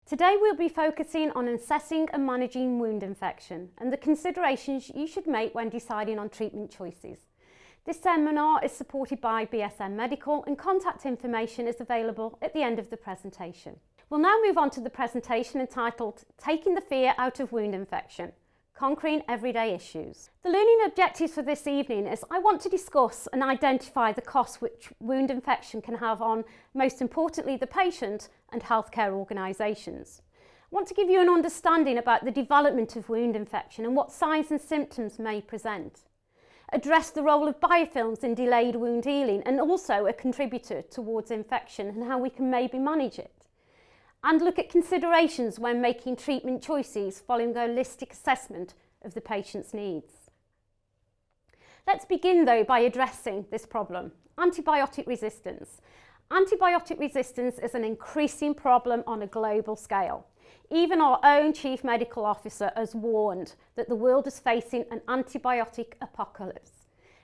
Today we'll be focusing on assessing and managing wound infection and the considerations you should make when deciding on treatment choices. This seminar is supported by BSM Medical and contact information is available at the end of the presentation. We'll now move on to the presentation entitled Taking the Fear Out of Wound Infection, Conquering Everyday Issues. The learning objectives for this evening is I want to discuss and identify the costs which wound infection can have on, most importantly, the patient and healthcare organisations. I want to give you an understanding about the development of wound infection and what signs and symptoms may present. Address the role of biofilms in delayed wound healing and also a contributor towards infection and how we can maybe manage it. And look at considerations when making treatment choices following a holistic assessment of the patient's needs. Let's begin though by addressing this problem, antibiotic resistance. Antibiotic resistance is an increasing problem on a global scale. Even our own Chief Medical Officer has warned that the world is facing an antibiotic apocalypse.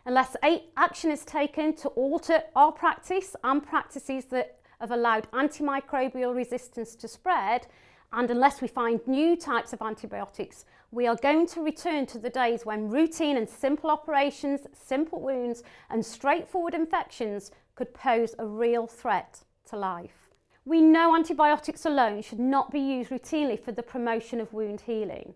Unless action is taken to alter our practice and practices that have allowed antimicrobial resistance to spread, and unless we find new types of antibiotics, we are going to return to the days when routine and simple operations, simple wounds and straightforward infections could pose a real threat to life. We know antibiotics alone should not be used routinely for the promotion of wound healing.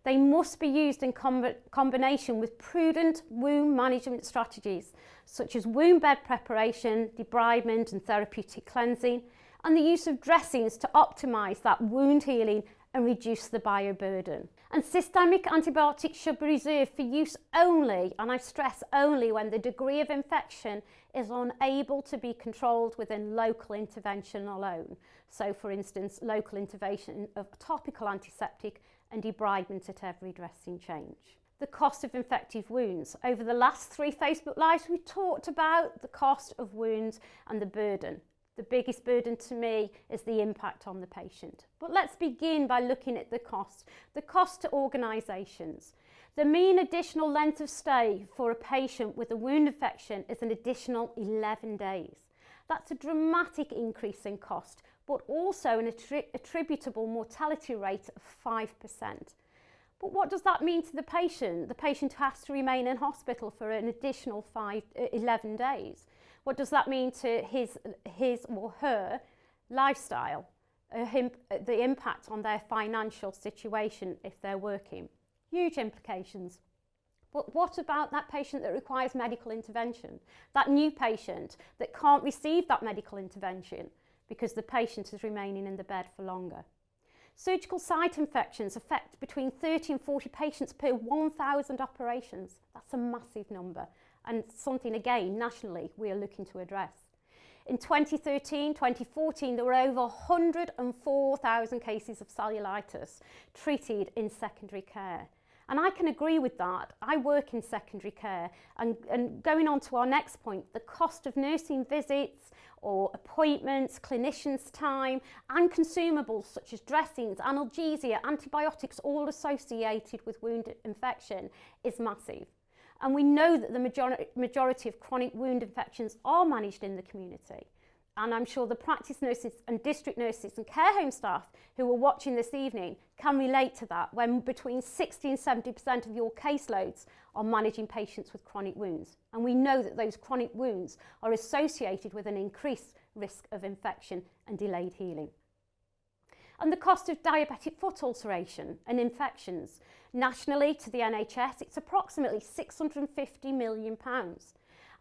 They must be used in combination with prudent wound management strategies such as wound bed preparation, debridement and therapeutic cleansing, and the use of dressings to optimise that wound healing and reduce the bioburden. And systemic antibiotics should be reserved for use only, and I stress only, when the degree of infection is unable to be controlled within local intervention alone. So for instance, local intervention of topical antiseptic and debridement at every dressing change. The cost of infective wounds. Over the last 3 Facebook Lives, we talked about the cost of wounds and the burden. The biggest burden to me is the impact on the patient. But let's begin by looking at the cost. The cost to organisations. The mean additional length of stay for a patient with a wound infection is an additional 11 days. That's a dramatic increase in cost, but also an attributable mortality rate of 5%. But what does that mean to the patient? The patient has to remain in hospital for an additional 11 days. What does that mean to his or her lifestyle, the impact on their financial situation if they're working? Huge implications. But what about that patient that requires medical intervention? That new patient that can't receive that medical intervention because the patient is remaining in the bed for longer. Surgical site infections affect between 30 and 40 patients per 1,000 operations. That's a massive number, and something again nationally we are looking to address. In 2013-2014 there were over 104,000 cases of cellulitis treated in secondary care. And I can agree with that. I work in secondary care, and going on to our next point, the cost of nursing visits or appointments, clinicians' time and consumables such as dressings, analgesia, antibiotics, all associated with wound infection is massive. And we know that the majority of chronic wound infections are managed in the community. And I'm sure the practice nurses and district nurses and care home staff who are watching this evening can relate to that, when between 60 and 70% of your caseloads are managing patients with chronic wounds. And we know that those chronic wounds are associated with an increased risk of infection and delayed healing. And the cost of diabetic foot ulceration and infections. Nationally, to the NHS, it's approximately £650 million.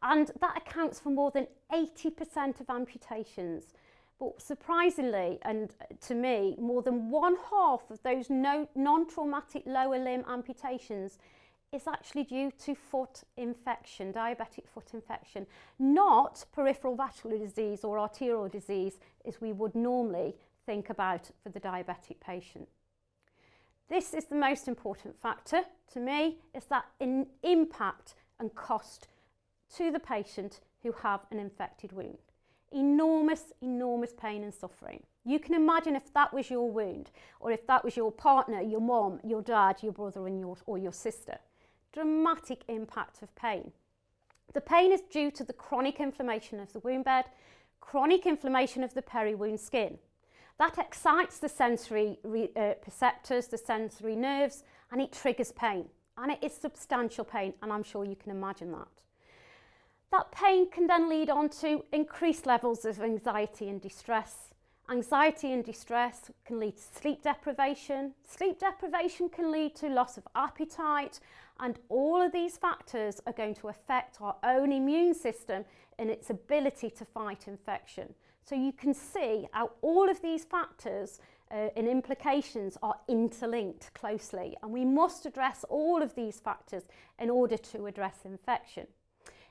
And that accounts for more than 80% of amputations. But surprisingly, and to me, more than 1/2 of those non-traumatic lower limb amputations is actually due to foot infection, diabetic foot infection, not peripheral vascular disease or arterial disease as we would normally think about for the diabetic patient. This is the most important factor to me, is that impact and cost to the patient who have an infected wound. Enormous, enormous pain and suffering. You can imagine if that was your wound, or if that was your partner, your mom, your dad, your brother or your sister. Dramatic impact of pain. The pain is due to the chronic inflammation of the wound bed, chronic inflammation of the peri-wound skin. That excites the sensory perceptors, the sensory nerves, and it triggers pain. And it is substantial pain, and I'm sure you can imagine that. That pain can then lead on to increased levels of anxiety and distress. Anxiety and distress can lead to sleep deprivation. Sleep deprivation can lead to loss of appetite, and all of these factors are going to affect our own immune system and its ability to fight infection. So you can see how all of these factors and implications are interlinked closely, and we must address all of these factors in order to address infection.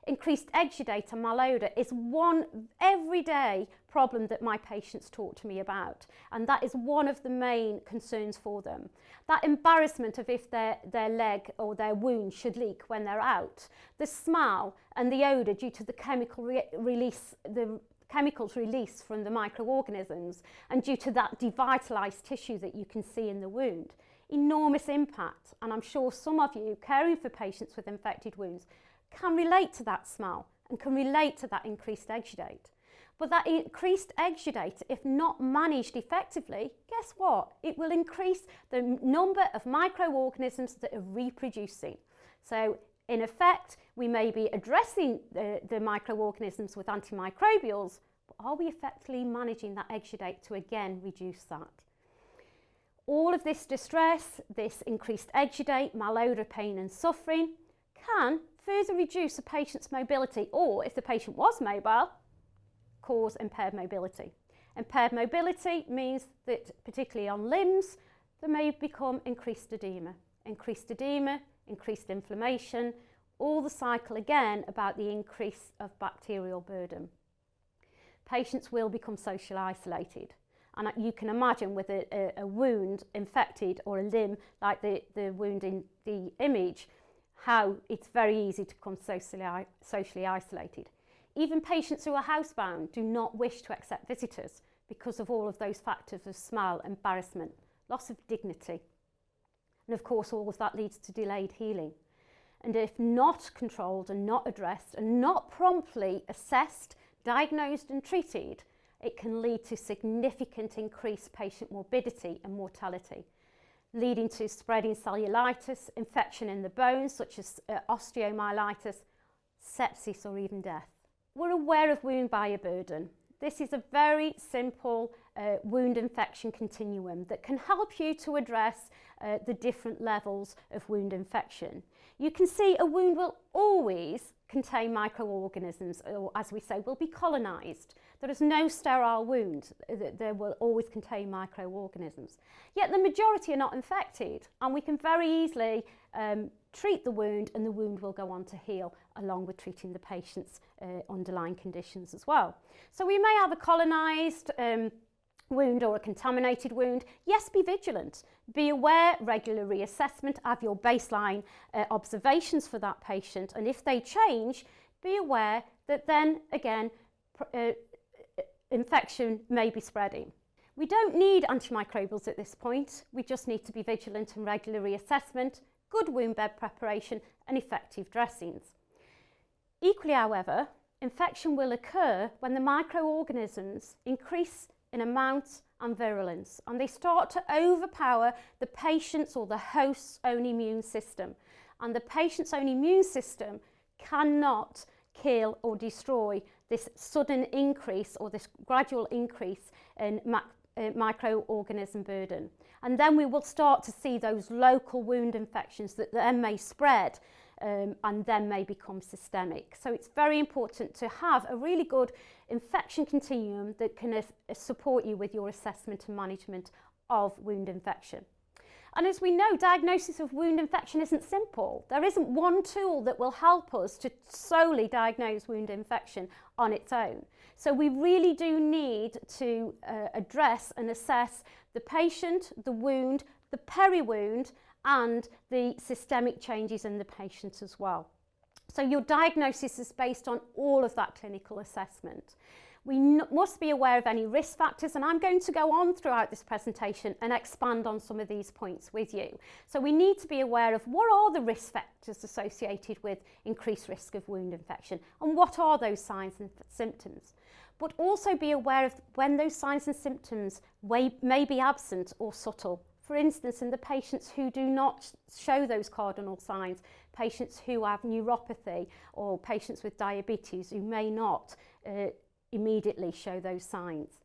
Increased exudate and malodor is one everyday problem that my patients talk to me about, and that is one of the main concerns for them. That embarrassment of if their leg or their wound should leak when they're out, the smell and the odour due to the chemicals released from the microorganisms, and due to that devitalised tissue that you can see in the wound. Enormous impact, and I'm sure some of you caring for patients with infected wounds can relate to that smell and can relate to that increased exudate. But that increased exudate, if not managed effectively, guess what? It will increase the number of microorganisms that are reproducing. So in effect, we may be addressing the microorganisms with antimicrobials, but are we effectively managing that exudate to again reduce that? All of this distress, this increased exudate, malodor, pain and suffering can further reduce a patient's mobility, or if the patient was mobile, cause impaired mobility. Impaired mobility means that, particularly on limbs, there may become increased edema. Increased edema, increased inflammation, all the cycle again about the increase of bacterial burden. Patients will become socially isolated. And you can imagine with a wound infected, or a limb like the wound in the image, how it's very easy to become socially isolated. Even patients who are housebound do not wish to accept visitors because of all of those factors of smell, embarrassment, loss of dignity. And of course, all of that leads to delayed healing. And if not controlled and not addressed and not promptly assessed, diagnosed and treated, it can lead to significant increased patient morbidity and mortality, leading to spreading cellulitis, infection in the bones such as osteomyelitis, sepsis or even death. We're aware of wound bioburden. This is a very simple wound infection continuum that can help you to address the different levels of wound infection. You can see a wound will always contain microorganisms, or as we say, will be colonised. There is no sterile wound. There will always contain microorganisms. Yet the majority are not infected, and we can very easily treat the wound, and the wound will go on to heal, along with treating the patient's underlying conditions as well. So we may have a colonised wound or a contaminated wound. Yes, be vigilant. Be aware, regular reassessment, have your baseline observations for that patient, and if they change, be aware that then again infection may be spreading. We don't need antimicrobials at this point. We just need to be vigilant and regular reassessment, good wound bed preparation and effective dressings. Equally, however, infection will occur when the microorganisms increase in amount and virulence, and they start to overpower the patient's or the host's own immune system. And the patient's own immune system cannot kill or destroy this sudden increase or this gradual increase in microorganism burden. And then we will start to see those local wound infections that then may spread and then may become systemic. So it's very important to have a really good infection continuum that can support you with your assessment and management of wound infection. And as we know, diagnosis of wound infection isn't simple. There isn't one tool that will help us to solely diagnose wound infection on its own. So we really do need to address and assess the patient, the wound, the peri-wound, and the systemic changes in the patient as well. So your diagnosis is based on all of that clinical assessment. We must be aware of any risk factors, and I'm going to go on throughout this presentation and expand on some of these points with you. So we need to be aware of what are the risk factors associated with increased risk of wound infection, and what are those signs and symptoms. But also be aware of when those signs and symptoms may be absent or subtle. For instance, in the patients who do not show those cardinal signs, patients who have neuropathy or patients with diabetes who may not immediately show those signs.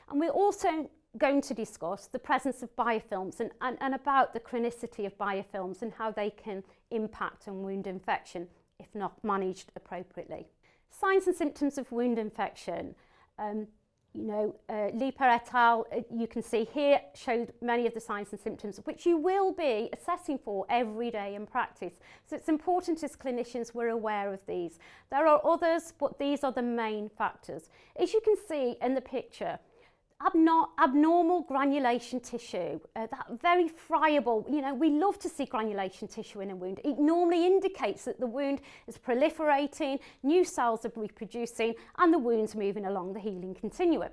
And we're also going to discuss the presence of biofilms and about the chronicity of biofilms and how they can impact on wound infection if not managed appropriately. Signs and symptoms of wound infection. Leeper et al., you can see here, showed many of the signs and symptoms which you will be assessing for every day in practice. So it's important as clinicians we're aware of these. There are others, but these are the main factors. As you can see in the picture, abnormal granulation tissue, that very friable, we love to see granulation tissue in a wound. It normally indicates that the wound is proliferating, new cells are reproducing, and the wound's moving along the healing continuum.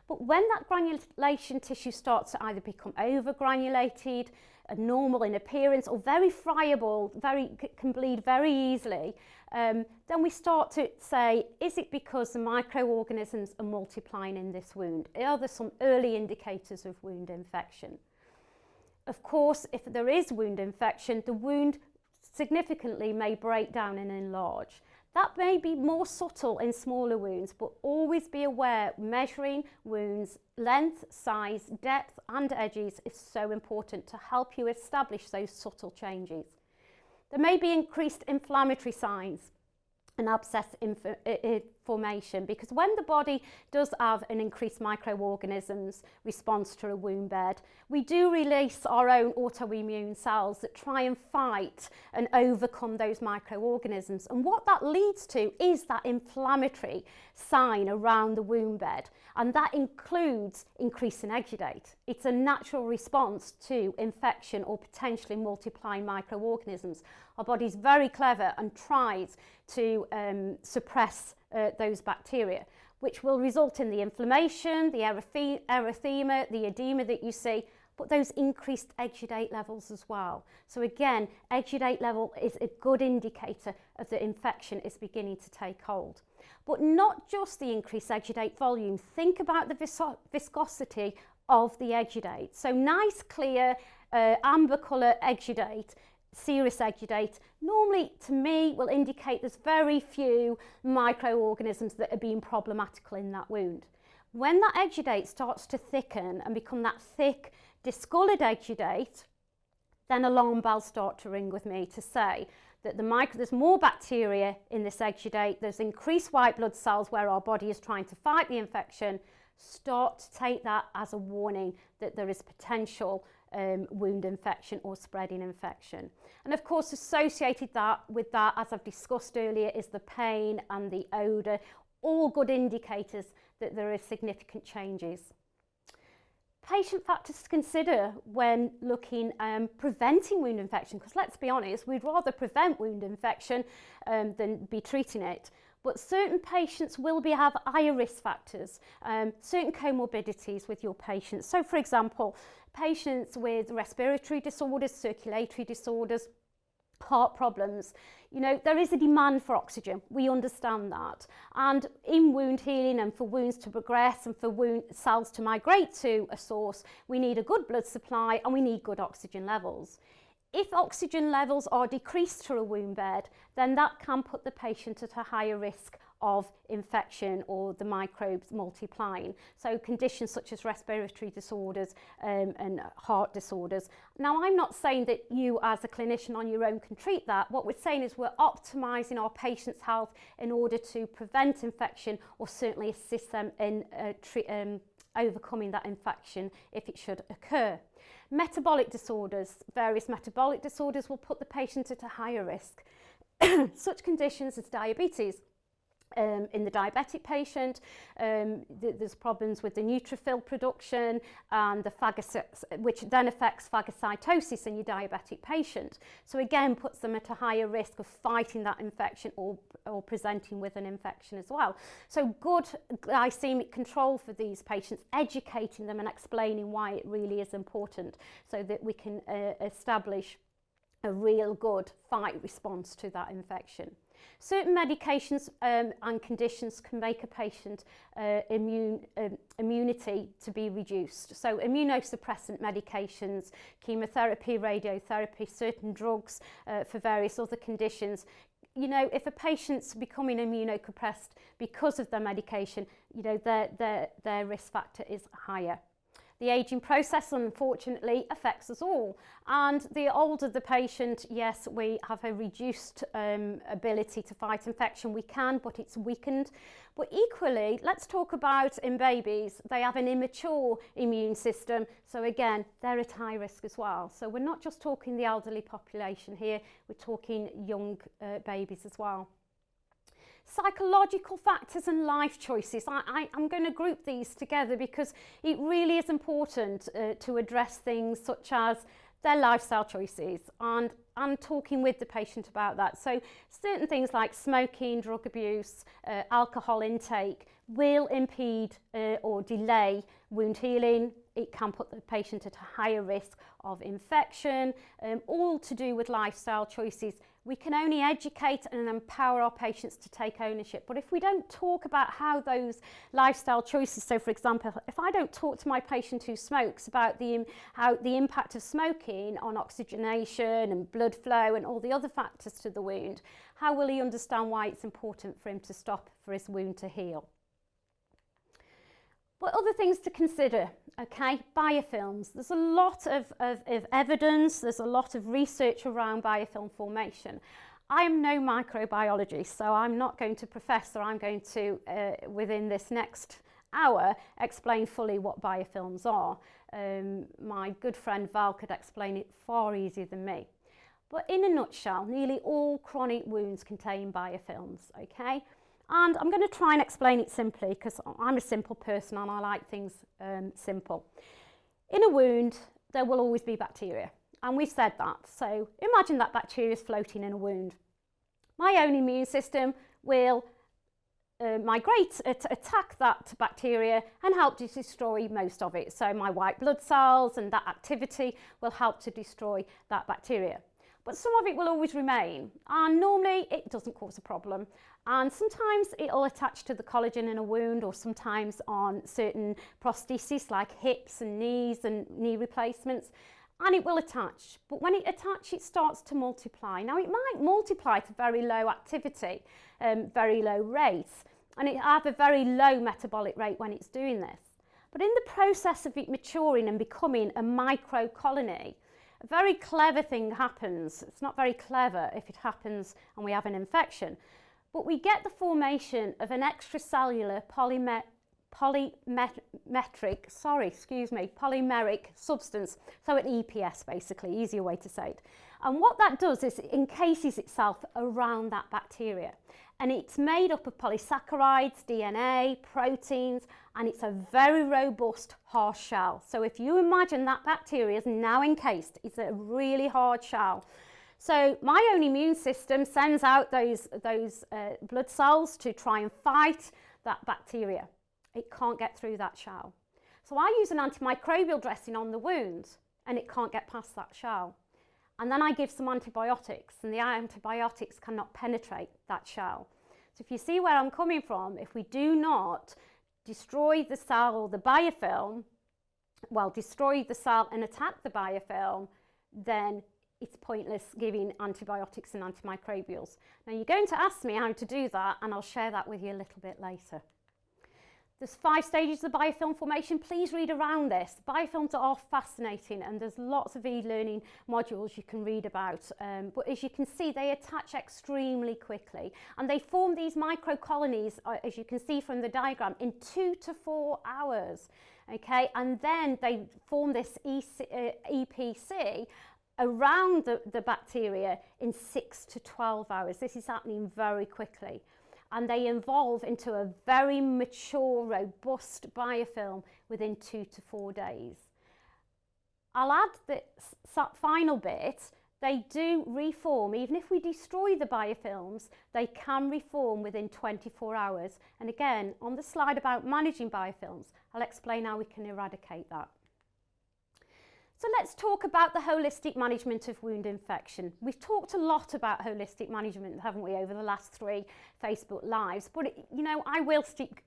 But when that granulation tissue starts to either become overgranulated, abnormal in appearance, or very friable, can bleed very easily, then we start to say, is it because the microorganisms are multiplying in this wound? Are there some early indicators of wound infection? Of course, if there is wound infection, the wound significantly may break down and enlarge. That may be more subtle in smaller wounds, but always be aware measuring wounds, length, size, depth and edges is so important to help you establish those subtle changes. There may be increased inflammatory signs and abscess formation, because when the body does have an increased microorganisms response to a wound bed, we do release our own autoimmune cells that try and fight and overcome those microorganisms, and what that leads to is that inflammatory sign around the wound bed, and that includes increasing exudate. It's a natural response to infection or potentially multiplying microorganisms. Our body's very clever and tries to suppress those bacteria, which will result in the inflammation, the erythema, the edema that you see, but those increased exudate levels as well. So again, exudate level is a good indicator of the infection is beginning to take hold. But not just the increased exudate volume, think about the viscosity of the exudate. So nice, clear, amber colour exudate, serous exudate, normally to me will indicate there's very few microorganisms that are being problematical in that wound. When that exudate starts to thicken and become that thick, discoloured exudate, then alarm bells start to ring with me to say that there's more bacteria in this exudate, there's increased white blood cells where our body is trying to fight the infection. Start to take that as a warning that there is potential wound infection or spreading infection. And of course, associated with that, as I've discussed earlier, is the pain and the odour, all good indicators that there are significant changes. Patient factors to consider when looking preventing wound infection, because let's be honest, we'd rather prevent wound infection than be treating it. But certain patients will have higher risk factors, certain comorbidities with your patients. So for example, patients with respiratory disorders, circulatory disorders, heart problems, there is a demand for oxygen. We understand that. And in wound healing and for wounds to progress and for wound cells to migrate to a source, we need a good blood supply and we need good oxygen levels. If oxygen levels are decreased to a wound bed, then that can put the patient at a higher risk of infection or the microbes multiplying. So conditions such as respiratory disorders and heart disorders. Now, I'm not saying that you as a clinician on your own can treat that. What we're saying is we're optimising our patients' health in order to prevent infection or certainly assist them in overcoming that infection if it should occur. Metabolic disorders, various metabolic disorders will put the patient at a higher risk. Such conditions as diabetes, In the diabetic patient, there's problems with the neutrophil production and the which then affects phagocytosis in your diabetic patient. So again, puts them at a higher risk of fighting that infection or presenting with an infection as well. So good glycemic control for these patients, educating them and explaining why it really is important so that we can establish a real good fight response to that infection. Certain medications and conditions can make a patient immunity to be reduced. So immunosuppressant medications, chemotherapy, radiotherapy, certain drugs for various other conditions. You know, if a patient's becoming immunosuppressed because of their medication, you know, their risk factor is higher. The ageing process, unfortunately, affects us all. And the older the patient, yes, we have a reduced ability to fight infection. We can, but it's weakened. But equally, let's talk about in babies, they have an immature immune system. So again, they're at high risk as well. So we're not just talking the elderly population here, we're talking young babies as well. Psychological factors and life choices. I'm going to group these together because it really is important to address things such as their lifestyle choices, and I'm talking with the patient about that. So certain things like smoking, drug abuse, alcohol intake will impede or delay wound healing. It can put the patient at a higher risk of infection, all to do with lifestyle choices. We can only educate and empower our patients to take ownership. But if we don't talk about how those lifestyle choices, so for example, if I don't talk to my patient who smokes about how the impact of smoking on oxygenation and blood flow and all the other factors to the wound, how will he understand why it's important for him to stop for his wound to heal? But other things to consider, okay, biofilms. There's a lot of evidence, there's a lot of research around biofilm formation. I am no microbiologist, so I'm not going to profess, or I'm going to, within this next hour, explain fully what biofilms are. My good friend Val could explain it far easier than me. But in a nutshell, nearly all chronic wounds contain biofilms, okay? And I'm going to try and explain it simply because I'm a simple person and I like things simple. In a wound, there will always be bacteria, and we've said that. So imagine that bacteria is floating in a wound. My own immune system will attack that bacteria and help to destroy most of it. So my white blood cells and that activity will help to destroy that bacteria. But some of it will always remain, and normally it doesn't cause a problem. And sometimes it'll attach to the collagen in a wound, or sometimes on certain prostheses like hips and knees and knee replacements, and it will attach. But when it attaches, it starts to multiply. Now it might multiply to very low activity, very low rates, and it have a very low metabolic rate when it's doing this. But in the process of it maturing and becoming a microcolony, a very clever thing happens. It's not very clever if it happens and we have an infection, but we get the formation of an extracellular polymeric substance, so an EPS basically, easier way to say it. And what that does is it encases itself around that bacteria, and it's made up of polysaccharides, DNA, proteins, and it's a very robust, harsh shell. So if you imagine that bacteria is now encased, it's a really hard shell. So my own immune system sends out those blood cells to try and fight that bacteria. It can't get through that shell. So I use an antimicrobial dressing on the wound, and it can't get past that shell. And then I give some antibiotics, and the antibiotics cannot penetrate that shell. So if you see where I'm coming from, if we do not destroy the cell or the biofilm, well, destroy the cell and attack the biofilm, then it's pointless giving antibiotics and antimicrobials. Now you're going to ask me how to do that, and I'll share that with you a little bit later. There's 5 stages of biofilm formation. Please read around this. Biofilms are fascinating, and there's lots of e-learning modules you can read about. But as you can see, they attach extremely quickly, and they form these microcolonies, as you can see from the diagram, in 2 to 4 hours. Okay, and then they form this EPC around the bacteria in 6 to 12 hours. This is happening very quickly. and they evolve into a very mature, robust biofilm within 2 to 4 days. I'll add the final bit. They do reform. Even if we destroy the biofilms, they can reform within 24 hours. And again, on the slide about managing biofilms, I'll explain how we can eradicate that. So let's talk about the holistic management of wound infection. We've talked a lot about holistic management, haven't we, over the last 3 Facebook Lives, but you know, I will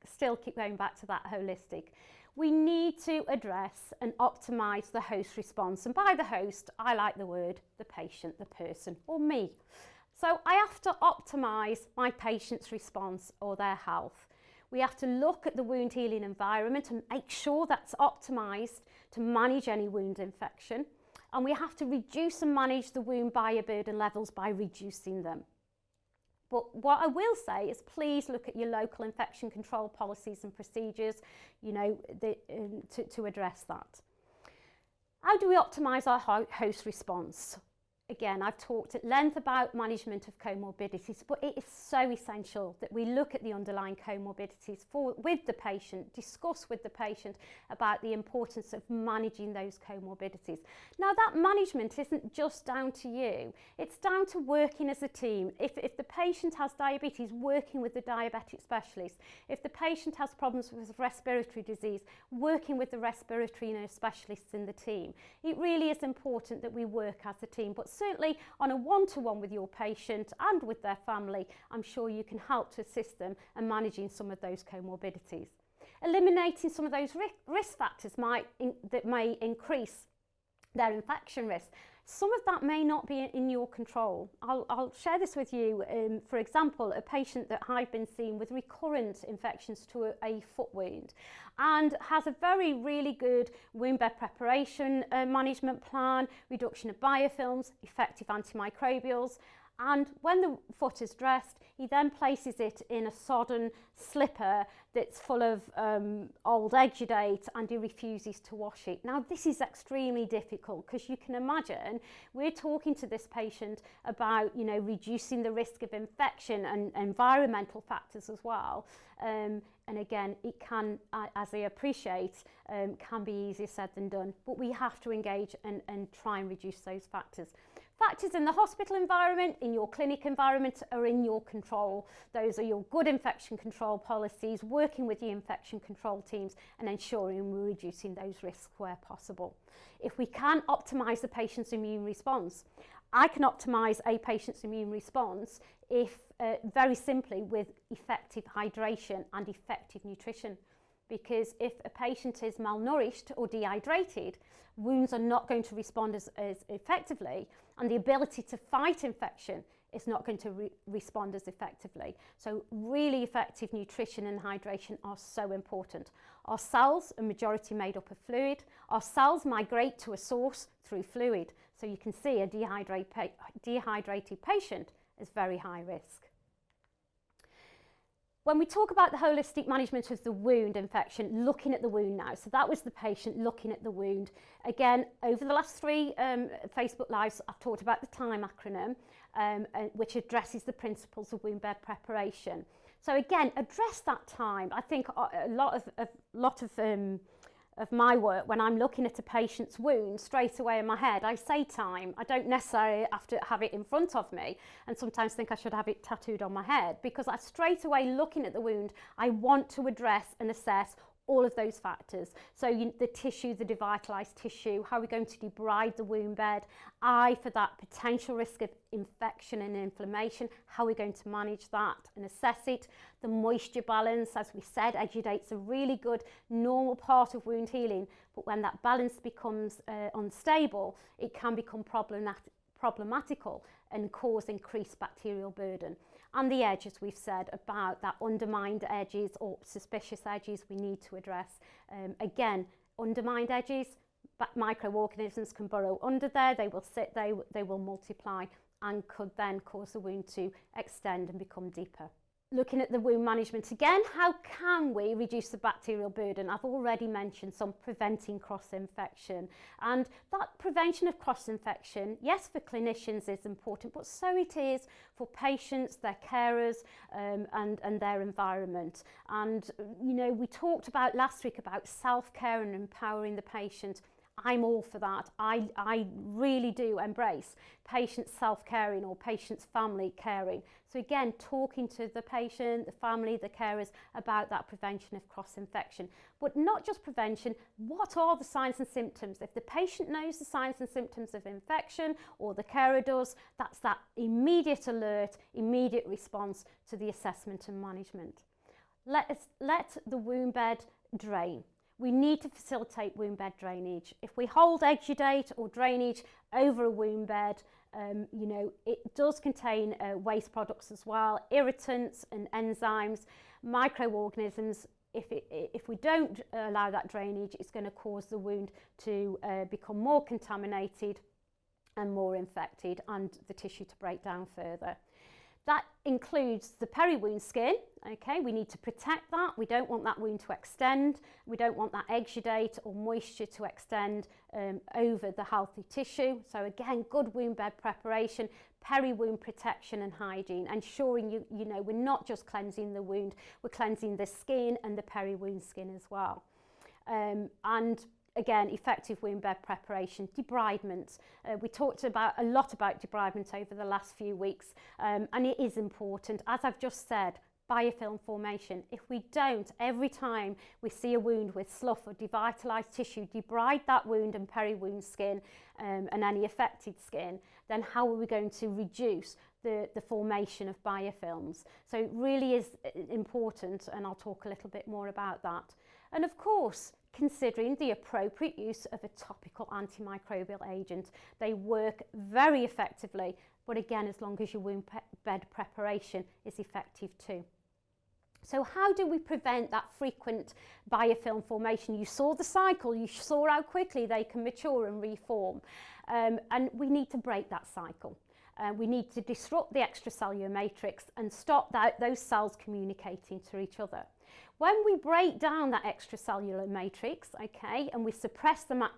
still keep going back to that holistic. We need to address and optimise the host response. And by the host, I like the word the patient, the person, or me. So I have to optimise my patient's response or their health. We have to look at the wound healing environment and make sure that's optimised to manage any wound infection. And we have to reduce and manage the wound bioburden levels by reducing them. But what I will say is please look at your local infection control policies and procedures, you know, to address that. How do we optimise our host response? Again, I've talked at length about management of comorbidities, but it is so essential that we look at the underlying comorbidities with the patient, discuss with the patient about the importance of managing those comorbidities. Now, that management isn't just down to you, it's down to working as a team. If the patient has diabetes, working with the diabetic specialist. If the patient has problems with respiratory disease, working with the respiratory nurse specialists in the team. It really is important that we work as a team, but certainly on a one-to-one with your patient and with their family, I'm sure you can help to assist them in managing some of those comorbidities. Eliminating some of those risk factors that may increase their infection risk. Some of that may not be in your control. I'll share this with you. For example, a patient that I've been seeing with recurrent infections to a foot wound and has a really good wound bed preparation management plan, reduction of biofilms, effective antimicrobials. And when the foot is dressed, he then places it in a sodden slipper that's full of old exudate, and he refuses to wash it. Now, this is extremely difficult because you can imagine we're talking to this patient about, you know, reducing the risk of infection and environmental factors as well. And again, it can, as I appreciate, can be easier said than done, but we have to engage and try and reduce those factors. Factors in the hospital environment, in your clinic environment, are in your control. Those are your good infection control policies, working with the infection control teams and ensuring we're reducing those risks where possible. If we can optimise the patient's immune response, I can optimise a patient's immune response if very simply with effective hydration and effective nutrition. Because if a patient is malnourished or dehydrated, wounds are not going to respond as effectively, and the ability to fight infection is not going to respond as effectively. So really effective nutrition and hydration are so important. Our cells are majority made up of fluid. Our cells migrate to a source through fluid. So you can see a dehydrated patient is very high risk. When we talk about the holistic management of the wound infection, looking at the wound now, so that was the patient looking at the wound. Again, over the last 3 Facebook Lives, I've talked about the TIME acronym, which addresses the principles of wound bed preparation. So again, address that time. I think a lot of my work, when I'm looking at a patient's wound, straight away in my head, I say time. I don't necessarily have to have it in front of me, and sometimes think I should have it tattooed on my head, because I straight away looking at the wound, I want to address and assess all of those factors. So the tissue, the devitalised tissue, how are we going to debride the wound bed? For that potential risk of infection and inflammation, how are we going to manage that and assess it? The moisture balance, as we said, exudate's a really good normal part of wound healing, but when that balance becomes unstable, it can become problematical and cause increased bacterial burden. And the edge, as we've said, about that undermined edges or suspicious edges we need to address. Again, undermined edges, microorganisms can burrow under there, they will sit, they will multiply and could then cause the wound to extend and become deeper. Looking at the wound management again, how can we reduce the bacterial burden? I've already mentioned some preventing cross-infection, and that prevention of cross-infection, yes, for clinicians is important, but so it is for patients, their carers, and their environment. And you know, we talked about last week about self-care and empowering the patient. I'm all for that. I really do embrace patient self-caring or patient's family caring. So again, talking to the patient, the family, the carers about that prevention of cross-infection. But not just prevention, what are the signs and symptoms? If the patient knows the signs and symptoms of infection, or the carer does, that's that immediate alert, immediate response to the assessment and management. Let the wound bed drain. We need to facilitate wound bed drainage. If we hold exudate or drainage over a wound bed, you know, it does contain waste products as well, irritants and enzymes, microorganisms. If we don't allow that drainage, it's going to cause the wound to become more contaminated and more infected, and the tissue to break down further. That includes the peri-wound skin. Okay, we need to protect that. We don't want that wound to extend. We don't want that exudate or moisture to extend over the healthy tissue. So again, good wound bed preparation, peri-wound protection and hygiene, ensuring you know, we're not just cleansing the wound, we're cleansing the skin and the peri-wound skin as well. And again, effective wound bed preparation, debridement. We talked a lot about debridement over the last few weeks, and it is important. As I've just said, biofilm formation. If we don't, every time we see a wound with slough or devitalised tissue, debride that wound and peri-wound skin and any affected skin, then how are we going to reduce the formation of biofilms? So it really is important, and I'll talk a little bit more about that. And of course, considering the appropriate use of a topical antimicrobial agent. They work very effectively, but again, as long as your wound bed preparation is effective too. So how do we prevent that frequent biofilm formation? You saw the cycle, you saw how quickly they can mature and reform, and we need to break that cycle. We need to disrupt the extracellular matrix and stop those cells communicating to each other. When we break down that extracellular matrix, okay, and we suppress the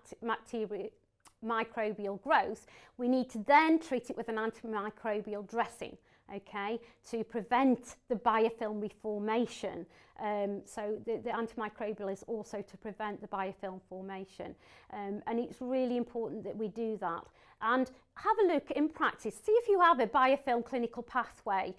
microbial growth, we need to then treat it with an antimicrobial dressing, okay, to prevent the biofilm reformation. So the antimicrobial is also to prevent the biofilm formation, and it's really important that we do that. And have a look in practice, see if you have a biofilm clinical pathway.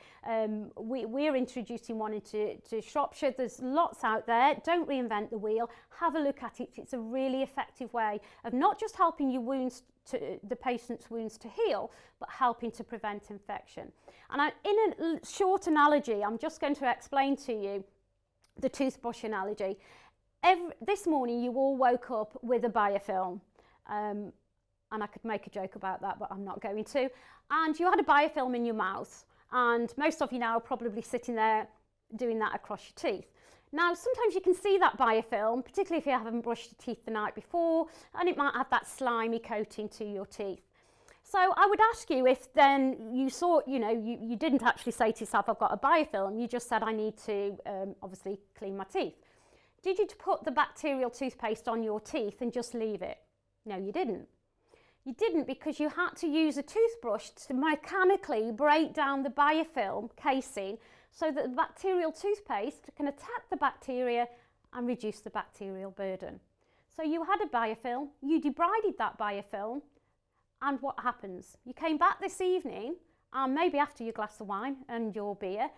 We're introducing one into Shropshire. There's lots out there. Don't reinvent the wheel. Have a look at it. It's a really effective way of not just helping your wounds, the patient's wounds to heal, but helping to prevent infection. And in a short analogy, I'm just going to explain to you the toothbrush analogy. This morning you all woke up with a biofilm. And I could make a joke about that, but I'm not going to. And you had a biofilm in your mouth, and most of you now are probably sitting there doing that across your teeth. Now, sometimes you can see that biofilm, particularly if you haven't brushed your teeth the night before, and it might have that slimy coating to your teeth. So I would ask you, if then you saw, you know, you didn't actually say to yourself, I've got a biofilm, you just said, I need to obviously clean my teeth. Did you put the bacterial toothpaste on your teeth and just leave it? No, you didn't. You didn't, because you had to use a toothbrush to mechanically break down the biofilm casing so that the bacterial toothpaste can attack the bacteria and reduce the bacterial burden. So you had a biofilm, you debrided that biofilm, and what happens? You came back this evening, and maybe after your glass of wine and your beer,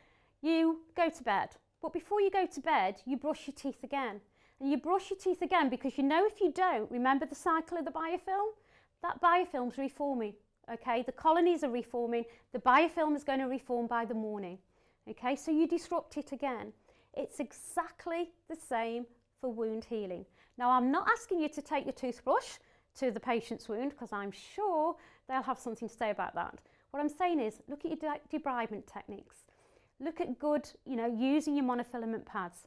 you go to bed. But before you go to bed, you brush your teeth again. And you brush your teeth again because you know if you don't, remember the cycle of the biofilm? That biofilm's reforming, okay? The colonies are reforming, the biofilm is going to reform by the morning, okay? So you disrupt it again. It's exactly the same for wound healing. Now, I'm not asking you to take your toothbrush to the patient's wound, because I'm sure they'll have something to say about that. What I'm saying is, look at your debridement techniques. Look at good, you know, using your monofilament pads.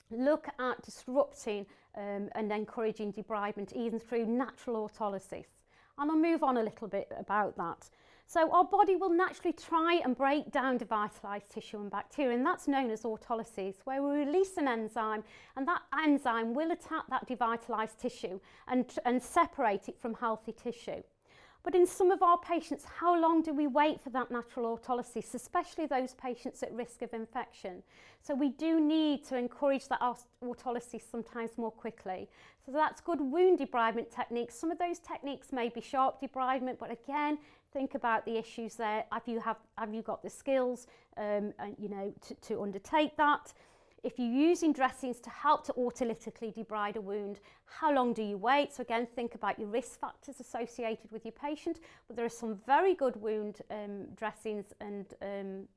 Look at disrupting and encouraging debridement, even through natural autolysis. And I'll move on a little bit about that. So our body will naturally try and break down devitalised tissue and bacteria, and that's known as autolysis, where we release an enzyme, and that enzyme will attack that devitalised tissue and separate it from healthy tissue. But in some of our patients, how long do we wait for that natural autolysis, especially those patients at risk of infection? So we do need to encourage that autolysis sometimes more quickly. So that's good wound debridement techniques. Some of those techniques may be sharp debridement, but again, think about the issues there. Have you got the skills to undertake that? If you're using dressings to help to autolytically debride a wound, how long do you wait? So again, think about your risk factors associated with your patient, but there are some very good wound dressings and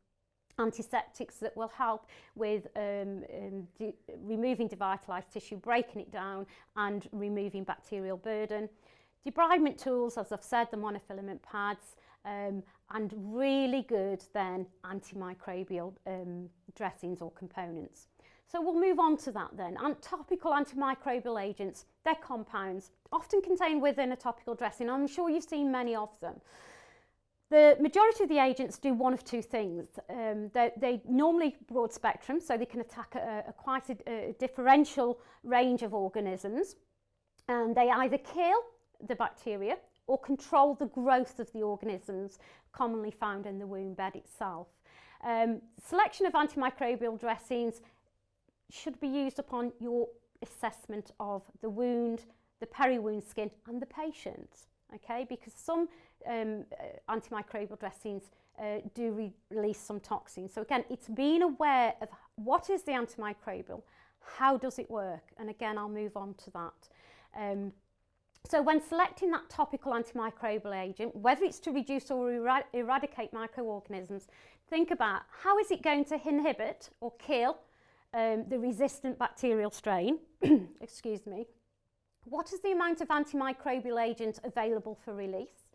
antiseptics that will help with removing devitalised tissue, breaking it down and removing bacterial burden. Debridement tools, as I've said, the monofilament pads, and really good then antimicrobial dressings or components. So we'll move on to that then. Topical antimicrobial agents, they're compounds, often contained within a topical dressing. I'm sure you've seen many of them. The majority of the agents do one of two things. They normally broad spectrum, so they can attack quite a differential range of organisms, and they either kill the bacteria or control the growth of the organisms commonly found in the wound bed itself. Selection of antimicrobial dressings should be used upon your assessment of the wound, the peri-wound skin and the patient, okay? Because some antimicrobial dressings do release some toxins. So again, it's being aware of what is the antimicrobial, how does it work? And again, I'll move on to that. So when selecting that topical antimicrobial agent, whether it's to reduce or eradicate microorganisms, think about how is it going to inhibit or kill the resistant bacterial strain, excuse me. What is the amount of antimicrobial agent available for release?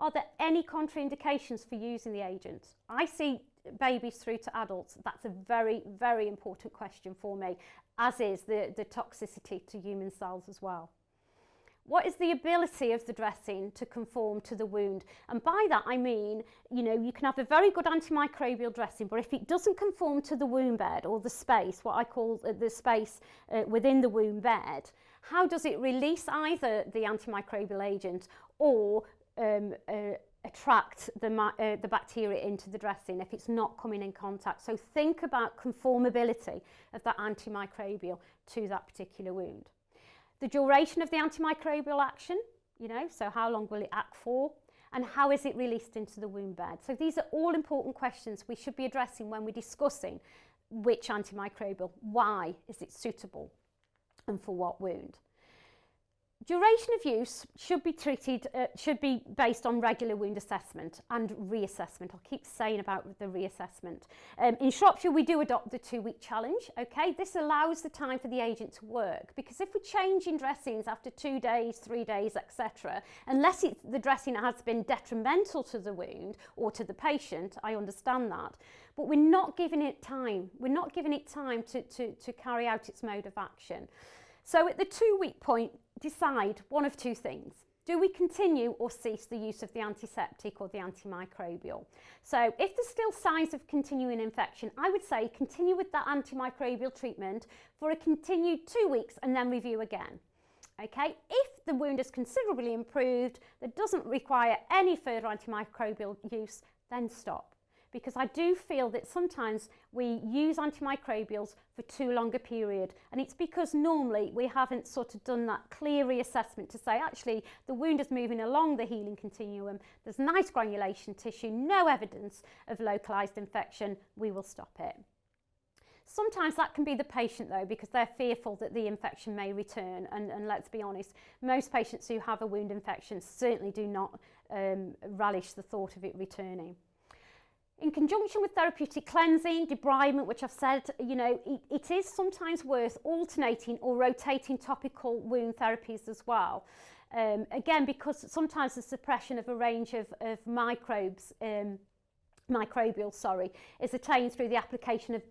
Are there any contraindications for using the agent? I see babies through to adults. That's a very, very important question for me, as is the toxicity to human cells as well. What is the ability of the dressing to conform to the wound? And by that I mean, you can have a very good antimicrobial dressing, but if it doesn't conform to the wound bed or the space, what I call the space within the wound bed, how does it release either the antimicrobial agent or attract the bacteria into the dressing if it's not coming in contact? So think about conformability of that antimicrobial to that particular wound. The duration of the antimicrobial action, so how long will it act for, and how is it released into the wound bed? So these are all important questions we should be addressing when we're discussing which antimicrobial, why is it suitable, and for what wound. Duration of use should be based on regular wound assessment and reassessment. I'll keep saying about the reassessment. In Shropshire, we do adopt the 2-week challenge. Okay, this allows the time for the agent to work, because if we're changing dressings after 2 days, 3 days, etc., unless the dressing has been detrimental to the wound or to the patient, I understand that, but we're not giving it time. We're not giving it time to carry out its mode of action. So at the 2-week point, decide one of two things. Do we continue or cease the use of the antiseptic or the antimicrobial? So if there's still signs of continuing infection, I would say continue with that antimicrobial treatment for a continued 2 weeks and then review again. Okay, if the wound is considerably improved, that doesn't require any further antimicrobial use, then stop. Because I do feel that sometimes we use antimicrobials for too long a period, and it's because normally we haven't sort of done that clear reassessment to say actually the wound is moving along the healing continuum, there's nice granulation tissue, no evidence of localised infection, we will stop it. Sometimes that can be the patient though, because they're fearful that the infection may return, and let's be honest, most patients who have a wound infection certainly do not relish the thought of it returning. In conjunction with therapeutic cleansing, debridement, which I've said, it is sometimes worth alternating or rotating topical wound therapies as well. Again, because sometimes the suppression of a range of microbials, is attained through the application of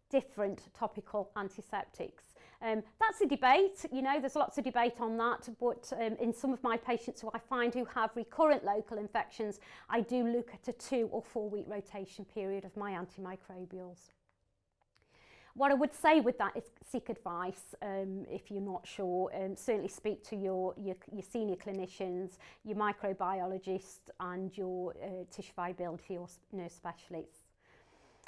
different topical antiseptics. That's a debate, you know, there's lots of debate on that, but in some of my patients who I find who have recurrent local infections, I do look at a 2 or 4 week rotation period of my antimicrobials. What I would say with that is seek advice if you're not sure. Certainly speak to your senior clinicians, your microbiologist and your tissue viability or nurse specialists.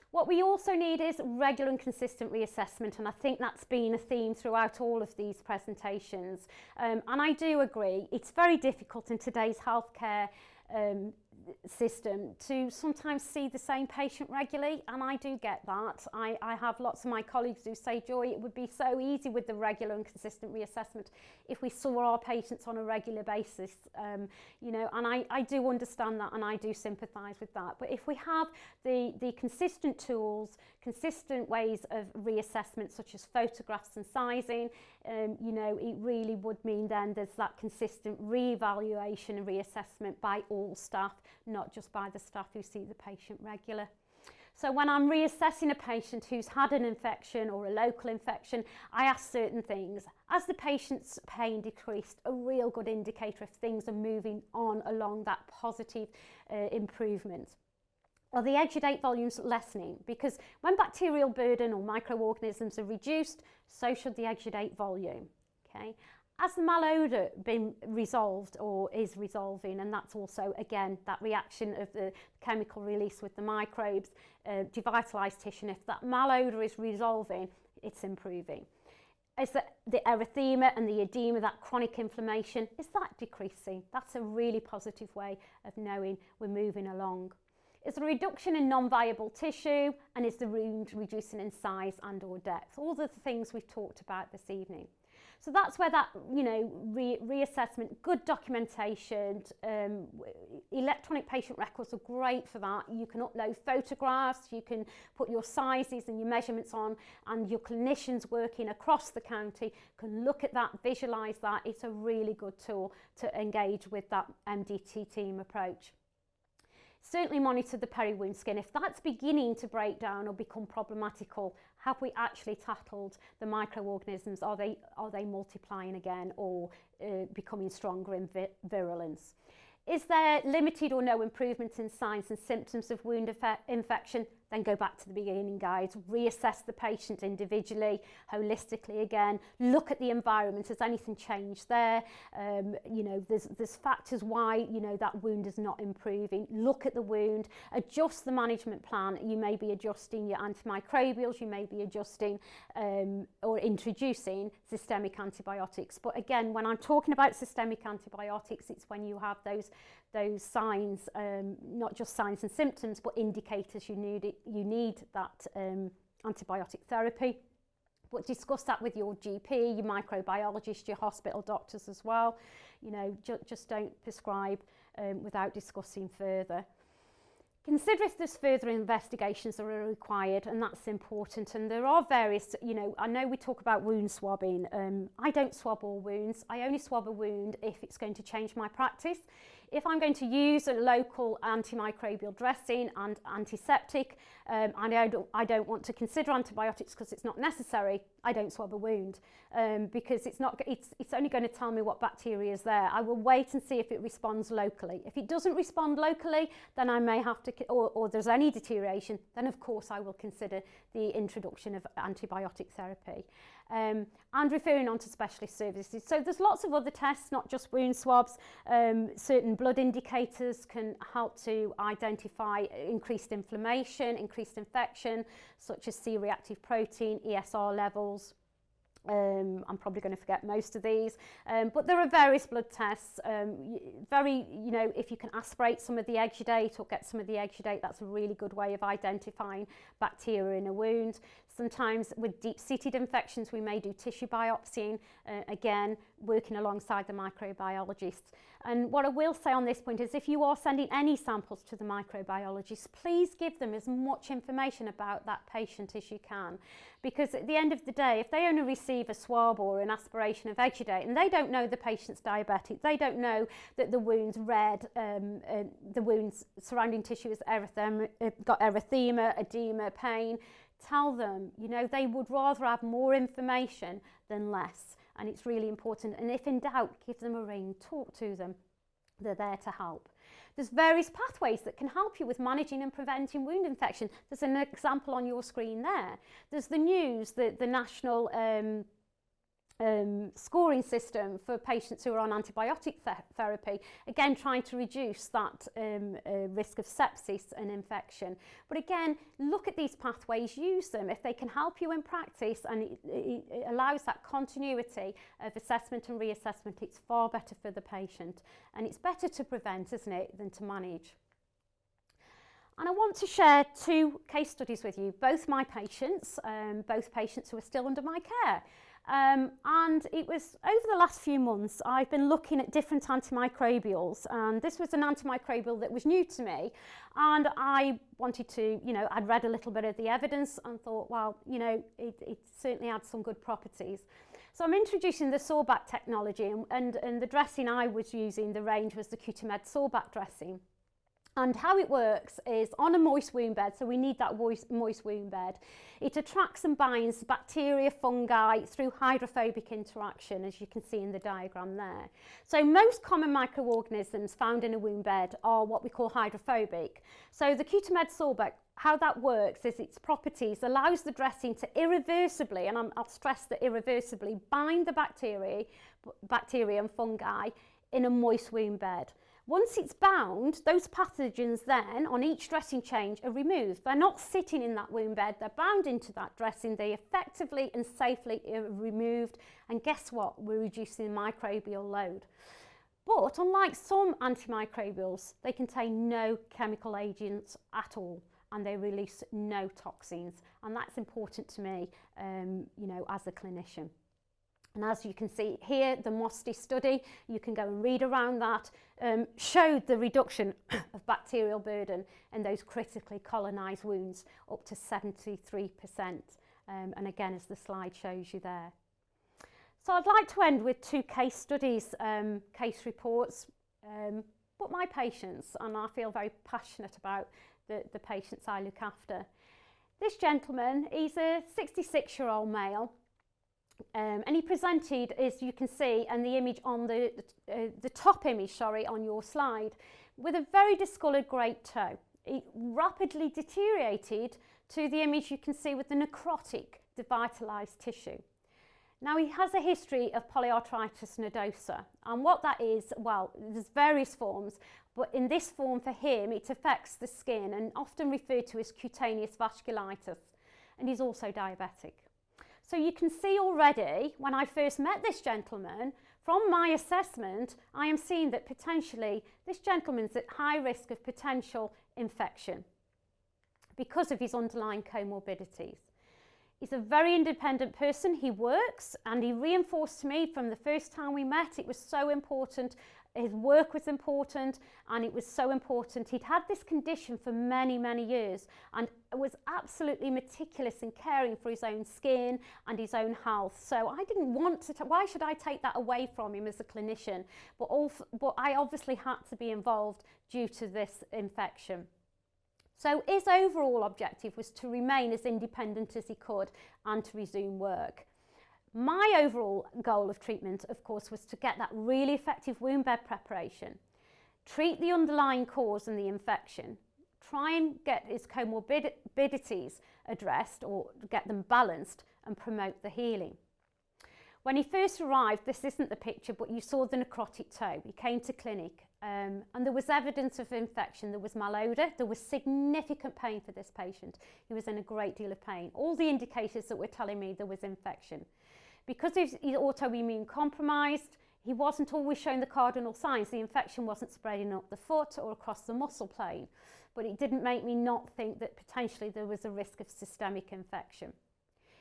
What we also need is regular and consistent reassessment, and I think that's been a theme throughout all of these presentations. And I do agree, it's very difficult in today's healthcare system to sometimes see the same patient regularly, and I do get that. I have lots of my colleagues who say, Joy, it would be so easy with the regular and consistent reassessment if we saw our patients on a regular basis, you know, and I do understand that and I do sympathise with that. But if we have the consistent tools, consistent ways of reassessment such as photographs and sizing, you know, it really would mean then there's that consistent re-evaluation and reassessment by all staff, not just by the staff who see the patient regular. So when I'm reassessing a patient who's had an infection or a local infection, I ask certain things. As the patient's pain decreased, a real good indicator if things are moving on along that positive improvement. Are the exudate volumes lessening? Because when bacterial burden or microorganisms are reduced, so should the exudate volume. Okay? Has the malodour been resolved or is resolving? And that's also, again, that reaction of the chemical release with the microbes, devitalised tissue. And if that malodour is resolving, it's improving. Is the erythema and the edema, that chronic inflammation, is that decreasing? That's a really positive way of knowing we're moving along. Is there a reduction in non-viable tissue, and is the wound reducing in size and or depth? All the things we've talked about this evening. So that's where that, you know, reassessment, good documentation, electronic patient records are great for that. You can upload photographs, you can put your sizes and your measurements on, and your clinicians working across the county can look at that, visualise that. It's a really good tool to engage with that MDT team approach. Certainly monitor the peri-wound skin. If that's beginning to break down or become problematical, have we actually tackled the microorganisms? Are they multiplying again or becoming stronger in virulence? Is there limited or no improvement in signs and symptoms of wound infection? Then go back to the beginning guides, reassess the patient individually, holistically again, look at the environment, has anything changed there? You know, there's factors why, you know, that wound is not improving. Look at the wound, adjust the management plan. You may be adjusting your antimicrobials, you may be adjusting or introducing systemic antibiotics. But again, when I'm talking about systemic antibiotics, it's when you have those signs, not just signs and symptoms, but indicators you need that antibiotic therapy. But discuss that with your GP, your microbiologist, your hospital doctors as well. You know, just don't prescribe without discussing further. Consider if there's further investigations that are required, and that's important. And there are various, you know, I know we talk about wound swabbing. I don't swab all wounds. I only swab a wound if it's going to change my practice. If I'm going to use a local antimicrobial dressing and antiseptic, and I don't want to consider antibiotics because it's not necessary, I don't swab a wound because it's only going to tell me what bacteria is there. I will wait and see if it responds locally. If it doesn't respond locally, then I may have to, or there's any deterioration, then of course I will consider the introduction of antibiotic therapy. And referring on to specialist services. So there's lots of other tests, not just wound swabs. Certain blood indicators can help to identify increased inflammation, increased infection, such as C-reactive protein, ESR levels. I'm probably going to forget most of these, but there are various blood tests. You know, if you can aspirate some of the exudate or get some of the exudate, that's a really good way of identifying bacteria in a wound. Sometimes with deep-seated infections, we may do tissue biopsying, again, working alongside the microbiologist. And what I will say on this point is if you are sending any samples to the microbiologist, please give them as much information about that patient as you can. Because at the end of the day, if they only receive a swab or an aspiration of exudate and they don't know the patient's diabetic, they don't know that the wound's red, the wound's surrounding tissue has got erythema, edema, pain, tell them, you know, they would rather have more information than less, and it's really important. And if in doubt, give them a ring, talk to them. They're there to help. There's various pathways that can help you with managing and preventing wound infection. There's an example on your screen there. There's the NEWS, the national scoring system for patients who are on antibiotic therapy, again trying to reduce that risk of sepsis and infection. But again, look at these pathways, use them. If they can help you in practice and it allows that continuity of assessment and reassessment, it's far better for the patient. And it's better to prevent, isn't it, than to manage. And I want to share two case studies with you, both my patients, both patients who are still under my care. And it was over the last few months I've been looking at different antimicrobials, and this was an antimicrobial that was new to me, and I wanted to, you know, I'd read a little bit of the evidence and thought, well, you know, it certainly had some good properties. So I'm introducing the sawback technology, and the dressing I was using, the range was the Cutimed sawback dressing. And how it works is on a moist wound bed, so we need that moist wound bed. It attracts and binds bacteria, fungi through hydrophobic interaction, as you can see in the diagram there. So most common microorganisms found in a wound bed are what we call hydrophobic. So the Cutimed sawback, how that works is its properties allows the dressing to irreversibly, and I'll stress that irreversibly, bind the bacteria and fungi in a moist wound bed. Once it's bound, those pathogens then, on each dressing change, are removed. They're not sitting in that wound bed, they're bound into that dressing, they effectively and safely are removed, and guess what? We're reducing the microbial load. But unlike some antimicrobials, they contain no chemical agents at all, and they release no toxins, and that's important to me, you know, as a clinician. And as you can see here, the MOSTI study, you can go and read around that, showed the reduction of bacterial burden in those critically colonised wounds up to 73%. And again, as the slide shows you there. So I'd like to end with two case studies, case reports, but my patients, and I feel very passionate about the patients I look after. This gentleman, he's a 66-year-old male. And he presented, as you can see, and the image on the top image, sorry, on your slide, with a very discoloured great toe. It rapidly deteriorated to the image you can see with the necrotic, devitalised tissue. Now, he has a history of polyarthritis nodosa, and what that is, well, there's various forms, but in this form for him, it affects the skin and often referred to as cutaneous vasculitis, and he's also diabetic. So you can see already, when I first met this gentleman, from my assessment, I am seeing that potentially this gentleman's at high risk of potential infection because of his underlying comorbidities. He's a very independent person, he works, and he reinforced to me from the first time we met, it was so important, his work was important, and it was so important. He'd had this condition for many, many years and was absolutely meticulous in caring for his own skin and his own health. So I didn't want to, why should I take that away from him as a clinician? But I obviously had to be involved due to this infection. So his overall objective was to remain as independent as he could and to resume work. My overall goal of treatment, of course, was to get that really effective wound bed preparation, treat the underlying cause and the infection, try and get his comorbidities addressed or get them balanced and promote the healing. When he first arrived, this isn't the picture, but you saw the necrotic toe. He came to clinic and there was evidence of infection. There was malodour, there was significant pain for this patient. He was in a great deal of pain. All the indicators that were telling me there was infection. Because he's autoimmune compromised, he wasn't always showing the cardinal signs. The infection wasn't spreading up the foot or across the muscle plane, but it didn't make me not think that potentially there was a risk of systemic infection.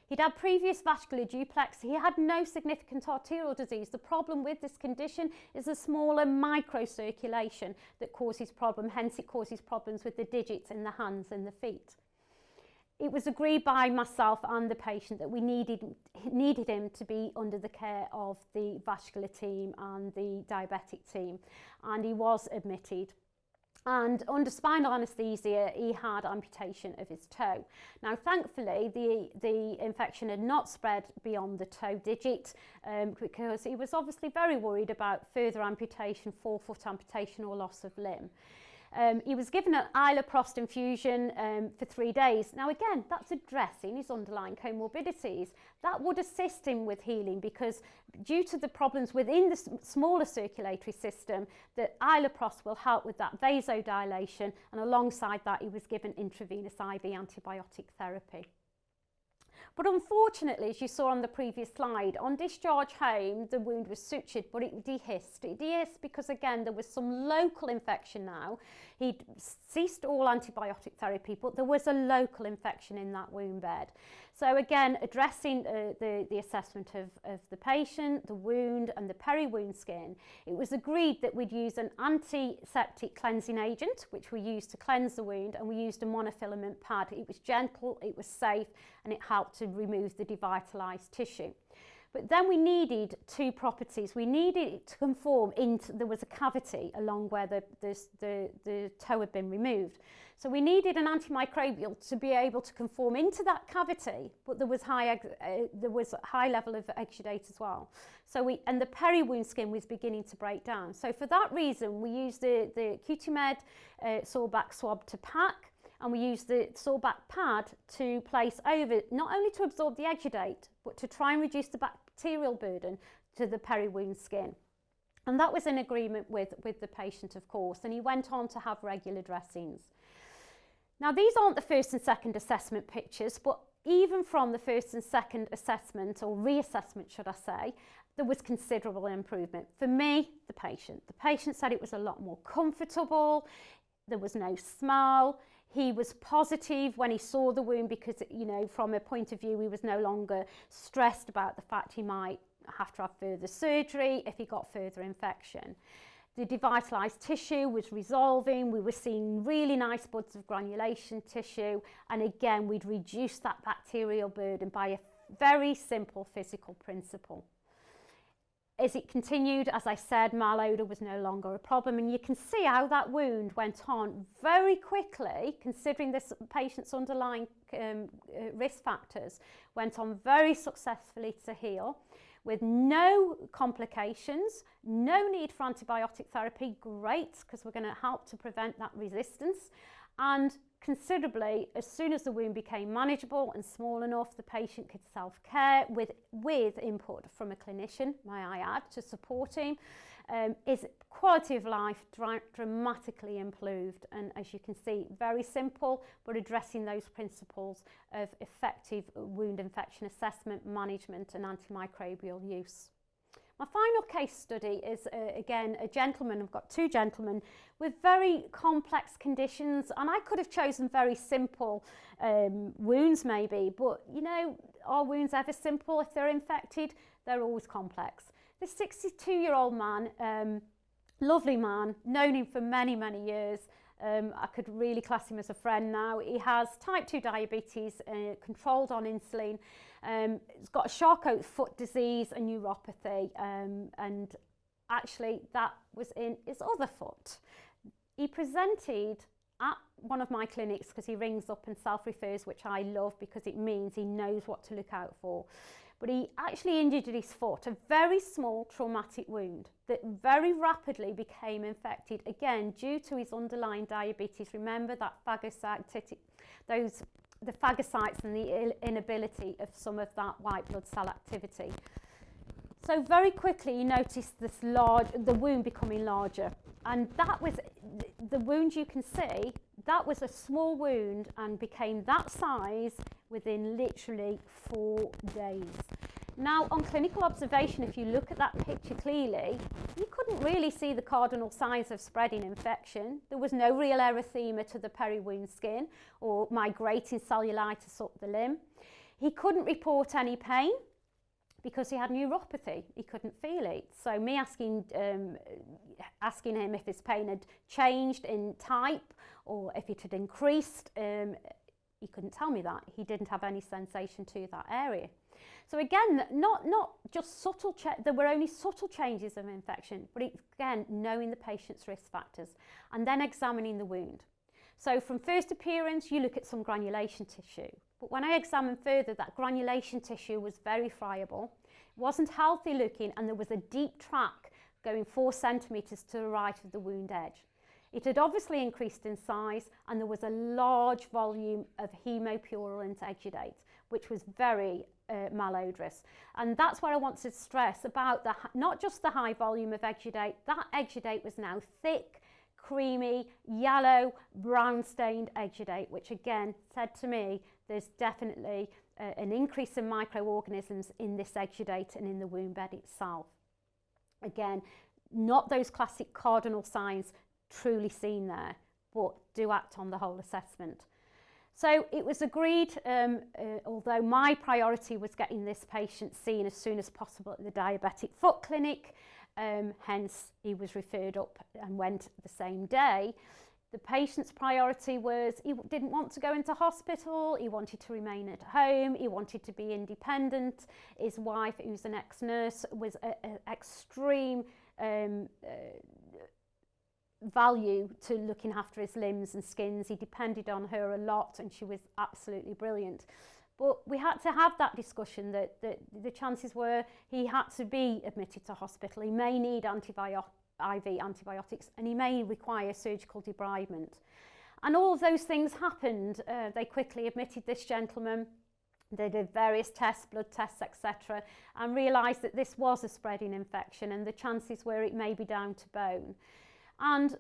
He'd had previous vascular duplex. He had no significant arterial disease. The problem with this condition is a smaller microcirculation that causes problem, hence it causes problems with the digits in the hands and the feet. It was agreed by myself and the patient that we needed him to be under the care of the vascular team and the diabetic team, and he was admitted. And under spinal anaesthesia, he had amputation of his toe. Now, thankfully, the infection had not spread beyond the toe digit because he was obviously very worried about further amputation, forefoot amputation or loss of limb. He was given an iloprost infusion for 3 days. Now again, that's addressing his underlying comorbidities. That would assist him with healing because due to the problems within the smaller circulatory system, the iloprost will help with that vasodilation, and alongside that he was given intravenous IV antibiotic therapy. But unfortunately, as you saw on the previous slide, on discharge home, the wound was sutured, but it dehisced. It dehisced because, again, there was some local infection now. He'd ceased all antibiotic therapy, but there was a local infection in that wound bed. So again, addressing the assessment of the patient, the wound and the peri-wound skin, it was agreed that we'd use an antiseptic cleansing agent, which we used to cleanse the wound, and we used a monofilament pad. It was gentle, it was safe, and it helped to remove the devitalised tissue. But then we needed two properties. We needed it to conform into, there was a cavity along where the toe had been removed. So we needed an antimicrobial to be able to conform into that cavity, but there was a high level of exudate as well. So and the peri-wound skin was beginning to break down. So for that reason, we used the Cutimed sore-back swab to pack, and we used the sore-back pad to place over, not only to absorb the exudate, but to try and reduce the bacterial burden to the peri-wound skin. And that was in agreement with the patient, of course, and he went on to have regular dressings. Now, these aren't the first and second assessment pictures, but even from the first and second assessment, or reassessment, should I say, there was considerable improvement. For me, the patient said it was a lot more comfortable, there was no smell. He was positive when he saw the wound because, you know, from a point of view, he was no longer stressed about the fact he might have to have further surgery if he got further infection. The devitalised tissue was resolving. We were seeing really nice buds of granulation tissue. And again, we'd reduced that bacterial burden by a very simple physical principle. As it continued, as I said, malodor was no longer a problem, and you can see how that wound went on very quickly, considering this patient's underlying risk factors, went on very successfully to heal with no complications, no need for antibiotic therapy. Great, because we're going to help to prevent that resistance. And considerably, as soon as the wound became manageable and small enough, the patient could self-care with input from a clinician, may I add, to support him. His quality of life dramatically improved, and as you can see, very simple, but addressing those principles of effective wound infection assessment, management and antimicrobial use. My final case study is, again, a gentleman. I've got two gentlemen with very complex conditions, and I could have chosen very simple wounds maybe, but, you know, are wounds ever simple if they're infected? They're always complex. This 62-year-old man, lovely man, known him for many, many years. I could really class him as a friend now. He has type 2 diabetes, controlled on insulin. He's got a Charcot foot disease and neuropathy, and actually that was in his other foot. He presented at one of my clinics because he rings up and self-refers, which I love because it means he knows what to look out for. But he actually injured his foot, a very small traumatic wound that very rapidly became infected, again, due to his underlying diabetes. Remember that phagocytic, the phagocytes and the inability of some of that white blood cell activity. So very quickly you noticed the wound becoming larger, and that was the wound you can see. That was a small wound and became that size within literally 4 days. Now, on clinical observation, if you look at that picture clearly, you couldn't really see the cardinal signs of spreading infection. There was no real erythema to the peri-wound skin or migrating cellulitis up the limb. He couldn't report any pain because he had neuropathy. He couldn't feel it. So me asking him if his pain had changed in type or if it had increased, he couldn't tell me that. He didn't have any sensation to that area. So again, not just subtle, there were only subtle changes of infection, but again, knowing the patient's risk factors and then examining the wound. So from first appearance, you look at some granulation tissue. But when I examined further, that granulation tissue was very friable, wasn't healthy looking, and there was a deep track going 4 centimetres to the right of the wound edge. It had obviously increased in size, and there was a large volume of hemopurulent exudate, which was very malodorous. And that's what I want to stress about not just the high volume of exudate. That exudate was now thick, creamy, yellow, brown stained exudate, which again said to me there's definitely an increase in microorganisms in this exudate and in the wound bed itself. Again, not those classic cardinal signs truly seen there, but do act on the whole assessment. So it was agreed, although my priority was getting this patient seen as soon as possible at the diabetic foot clinic, hence he was referred up and went the same day. The patient's priority was he didn't want to go into hospital, he wanted to remain at home, he wanted to be independent. His wife, who's an ex-nurse, was an extreme value to looking after his limbs and skins. He depended on her a lot, and she was absolutely brilliant. But we had to have that discussion that the chances were he had to be admitted to hospital. He may need IV antibiotics, and he may require surgical debridement. And all of those things happened. They quickly admitted this gentleman. They did various tests, blood tests, etc., and realised that this was a spreading infection, and the chances were it may be down to bone. And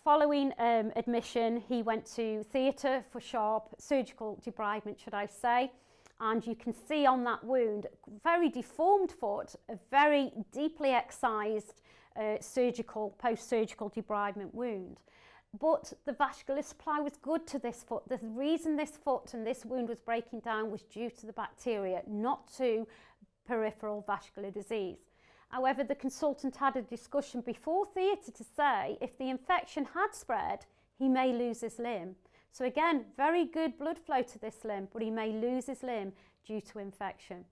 following admission, he went to theatre for sharp surgical debridement, should I say. And you can see on that wound, very deformed foot, a very deeply excised post-surgical debridement wound. But the vascular supply was good to this foot. The reason this foot and this wound was breaking down was due to the bacteria, not to peripheral vascular disease. However, the consultant had a discussion before theatre to say if the infection had spread, he may lose his limb. So again, very good blood flow to this limb, but he may lose his limb due to infection.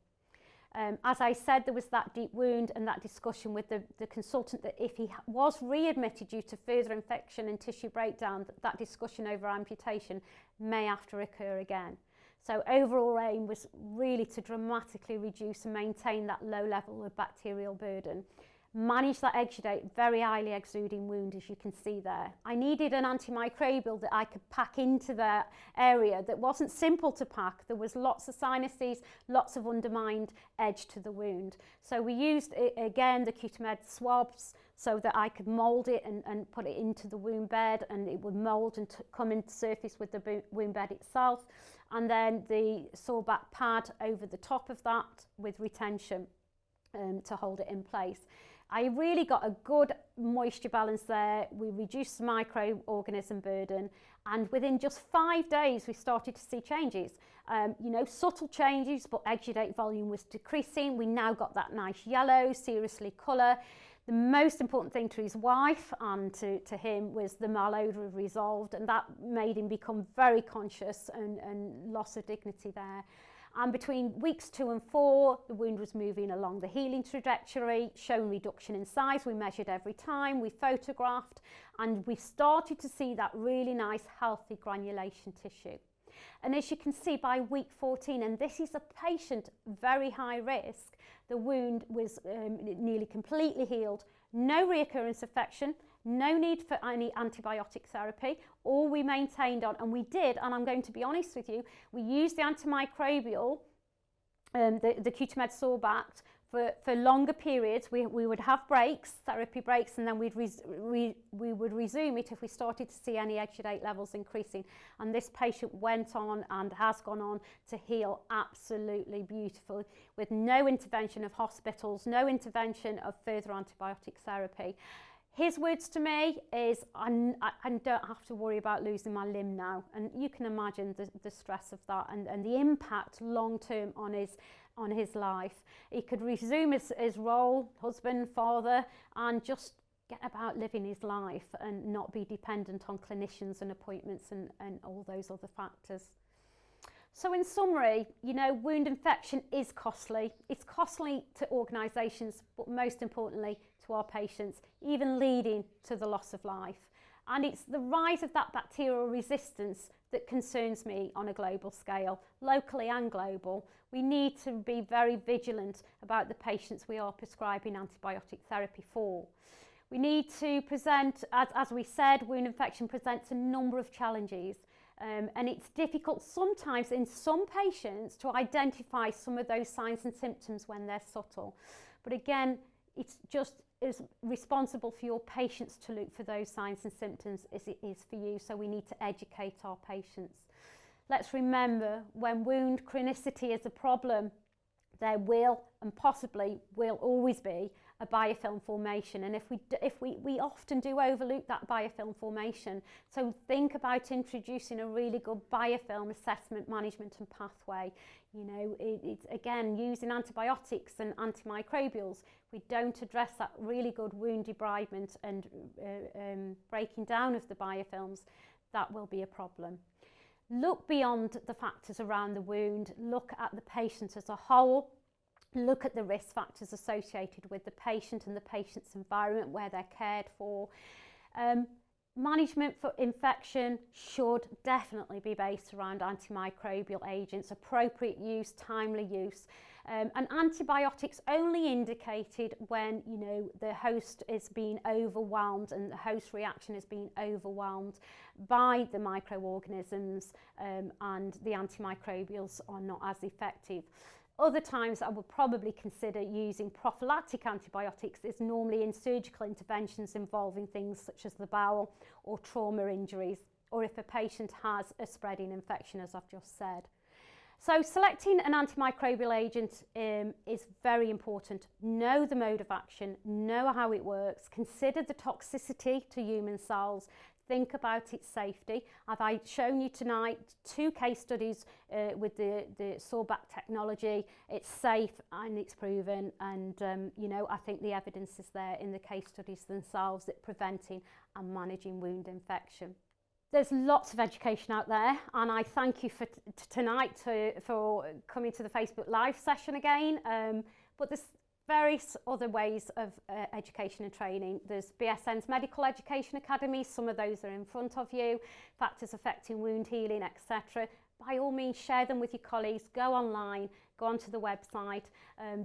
As I said, there was that deep wound and that discussion with the consultant that if he was readmitted due to further infection and tissue breakdown, that discussion over amputation may have to occur again. So overall aim was really to dramatically reduce and maintain that low level of bacterial burden. Manage that exudate, very highly exuding wound, as you can see there. I needed an antimicrobial that I could pack into the area that wasn't simple to pack. There was lots of sinuses, lots of undermined edge to the wound. So we used, again, the Cutimed swabs so that I could mould it and put it into the wound bed, and it would mould and come into surface with the wound bed itself. And then the sawback pad over the top of that with retention to hold it in place. I really got a good moisture balance there. We reduced the microorganism burden, and within just 5 days we started to see changes. You know, subtle changes, but exudate volume was decreasing. We now got that nice yellow, seriously colour. The most important thing to his wife and to him was the malodor resolved, and that made him become very conscious and loss of dignity there. And between weeks 2 and 4, the wound was moving along the healing trajectory, showing reduction in size. We measured every time, we photographed, and we started to see that really nice, healthy granulation tissue. And as you can see by week 14, and this is a patient very high risk, the wound was nearly completely healed, no reoccurrence infection, no need for any antibiotic therapy. All we maintained on, and we did, and I'm going to be honest with you, we used the antimicrobial, the Cutimed sawback for longer periods. We would have breaks, therapy breaks, and then we would resume it if we started to see any exudate levels increasing. And this patient went on and has gone on to heal absolutely beautifully with no intervention of hospitals, no intervention of further antibiotic therapy. His words to me is, I don't have to worry about losing my limb now. And you can imagine the stress of that and the impact long term on his life. He could resume his role, husband, father, and just get about living his life and not be dependent on clinicians and appointments and all those other factors. So in summary, you know, wound infection is costly. It's costly to organisations, but most importantly to our patients, even leading to the loss of life. And it's the rise of that bacterial resistance that concerns me on a global scale, locally and global. We need to be very vigilant about the patients we are prescribing antibiotic therapy for. We need to present, as we said, wound infection presents a number of challenges. And it's difficult sometimes in some patients to identify some of those signs and symptoms when they're subtle. But again, it's just as responsible for your patients to look for those signs and symptoms as it is for you. So we need to educate our patients. Let's remember, when wound chronicity is a problem, there will and possibly will always be a biofilm formation, and if we often do overlook that biofilm formation. So think about introducing a really good biofilm assessment, management and pathway. You know, it's again using antibiotics and antimicrobials. We don't address that really good wound debridement and breaking down of the biofilms, that will be a problem. Look beyond the factors around the wound, look at the patient as a whole. Look at the risk factors associated with the patient and the patient's environment where they're cared for. Management for infection should definitely be based around antimicrobial agents, appropriate use, timely use, and antibiotics only indicated when, you know, the host is being overwhelmed and the host reaction is being overwhelmed by the microorganisms, and the antimicrobials are not as effective. Other times I would probably consider using prophylactic antibiotics is normally in surgical interventions involving things such as the bowel or trauma injuries, or if a patient has a spreading infection, as I've just said. So selecting an antimicrobial agent is very important. Know the mode of action, know how it works, consider the toxicity to human cells, think about its safety. I've shown you tonight 2 case studies with the sawback technology. It's safe and it's proven, and you know, I think the evidence is there in the case studies themselves at preventing and managing wound infection. There's lots of education out there, and I thank you for tonight for coming to the Facebook Live session again. But there's various other ways of education and training. There's BSN's Medical Education Academy, some of those are in front of you, factors affecting wound healing, etc. By all means, share them with your colleagues, go online, go onto the website.